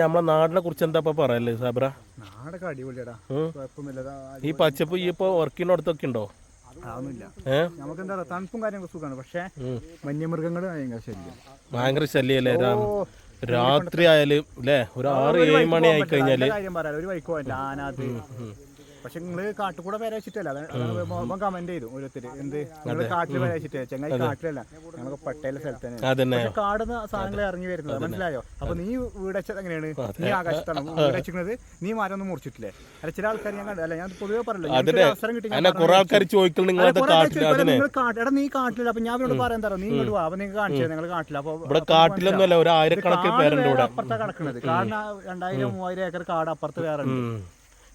നമ്മളെ നാടിനെ കുറിച്ച് എന്താ പറയല്ലേ സാബ്ര? നാടൊക്കെ അടിപൊളിയാടാ, ഈ പച്ചപ്പ് ഈ ഇപ്പൊ വർക്കിനടുത്തൊക്കെ ഉണ്ടോ? നമുക്ക് എന്താ തണുപ്പും കാര്യങ്ങളൊക്കെ സുഖമാണ്, പക്ഷെ വന്യമൃഗങ്ങൾ ഭയങ്കര ശല്യല്ലേ? രാത്രി ആയാലും അല്ലേ, ഒരു 6-7 മണി ആയി കഴിഞ്ഞാല് കാര്യം പറയാം, ഒരു വൈക്കോ അല്ല ആനാത്. പക്ഷെ നിങ്ങള് കാട്ടുകൂടെ പേര വെച്ചിട്ടല്ല, കമന്റ് ചെയ്തു ഓരോരുത്തര്, എന്ത് നിങ്ങള് കാട്ടിൽ പേര വെച്ചിട്ട് ചെങ്ങായി കാട്ടിലല്ല, ഞങ്ങൾക്ക് പട്ടയിലെ സ്ഥലത്ത് തന്നെ കാടുന്ന സാധനങ്ങൾ ഇറങ്ങി വരുന്നത്, മനസ്സിലായോ? അപ്പൊ നീ വീട് വെച്ചത് എങ്ങനെയാണ്? നീ ആകാശത്താണ് വീട് വെച്ചിരുന്നത്, നീ മരം ഒന്നും മുറിച്ചിട്ടില്ലേ? അല്ല ചില ആൾക്കാർ ഞാൻ കണ്ടല്ല, ഞാൻ പൊതുവെ പറയല്ലോ, അവസരം കിട്ടി. എടാ നീ കാട്ടില്ല, അപ്പൊ ഞാൻ ഇവിടെ പറയാൻ തരാം, നീ ഇങ്ങോട്ട് വാ, അപ്പൊ നിങ്ങൾക്ക് കാണിച്ചത് നിങ്ങൾ കാട്ടില്ല. അപ്പൊ അപ്പുറത്താ കിടക്കുന്നത്, കാടിന് 2000-3000 ഏക്കർ കാട് അപ്പുറത്ത് വേറെ ഉണ്ട്.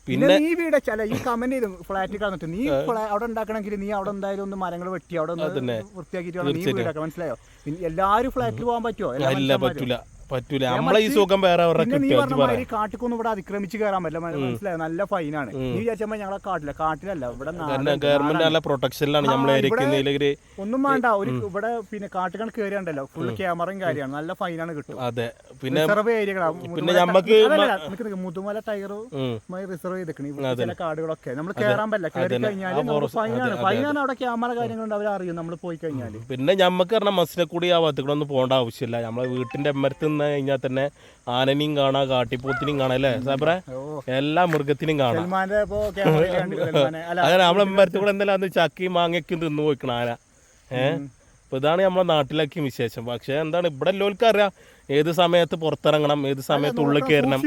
പിന്നെ നീ വീട് വെച്ചാല ഈ കമന്റ് ചെയ്തു ഫ്ലാറ്റിൽ കാണുന്നിട്ട്, നീ അവിടെ ഉണ്ടാക്കണമെങ്കിൽ നീ അവിടെ എന്തായാലും ഒന്ന് മരങ്ങൾ വെട്ടി അവിടെ ഒന്ന് വൃത്തിയാക്കിയിട്ട് നീ വീടാക്കാം, മനസ്സിലായോ? എല്ലാരും ഫ്ലാറ്റിൽ പോകാൻ പറ്റുമോ? പറ്റൂല. നമ്മളെ ഈ സുഖം വേറെ കാട്ടിക്കൊന്നും ഇവിടെ അതിക്രമിച്ച് കയറാൻ പറ്റില്ല, മനസ്സിലായോ? നല്ല ഫൈനാണ്. നീ വിചാരിച്ചപ്പോ ഞങ്ങളെ കാട്ടിലല്ല, ഇവിടെ ഗവൺമെന്റ് നല്ല പ്രൊട്ടക്ഷനിലാണ്. ഒന്നും വേണ്ട, ഒരു ഇവിടെ പിന്നെ കാട്ടുകൾ കയറിയുണ്ടല്ലോ, ഫുൾ ക്യാമറയും കാര്യമാണ്, നല്ല ഫൈനാണ് കിട്ടും. അതെ, പിന്നെ റിസർവ് ഏരിയകളാണ്, മുതുമല ടൈഗറുമായി റിസർവ് ചെയ്തിരിക്കണം. ചില കാടുകളൊക്കെ നമ്മൾ കയറാൻ പറ്റില്ല, കയറി കഴിഞ്ഞാൽ ഫൈനാണ്. അവിടെ ക്യാമറ കാര്യങ്ങളുണ്ട്, അവർ അറിയും നമ്മൾ പോയി കഴിഞ്ഞാൽ. പിന്നെ ഞമ്മക്ക് പറഞ്ഞാൽ മസിനെ കൂടി ആ ഭാഗത്തേക്കൂടെ ഒന്നും പോകേണ്ട ആവശ്യമില്ല. നമ്മളെ വീട്ടിന്റെ അമ്മരത്ത് കഴിഞ്ഞാൽ തന്നെ ആനനെയും കാണാം, കാട്ടിപ്പോത്തിനെയും കാണാം, അല്ലേ സാബ്ര? എല്ലാ മൃഗത്തിനും കാണാം. അങ്ങനെ നമ്മളെ അമ്മരത്ത് കൂടെ എന്തെല്ലാം ചക്കയും മാങ്ങയ്ക്കും തിന്നു പോയിക്കണം ആന. അപ്പൊ ഇതാണ് നമ്മളെ നാട്ടിലേക്കും വിശേഷം. പക്ഷെ എന്താണ് ഇവിടെ എല്ലാവർക്കും അറിയാം ഏത് സമയത്ത് പുറത്തിറങ്ങണം, ഏത് സമയത്ത് ഉള്ളിൽ കയറണം.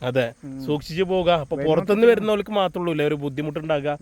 അതെ, സൂക്ഷിച്ചു പോവുക. അപ്പൊ പുറത്തുനിന്ന് വരുന്നവർക്ക് മാത്രമേ ഉള്ളൂ ഒരു ബുദ്ധിമുട്ടുണ്ടാകുക.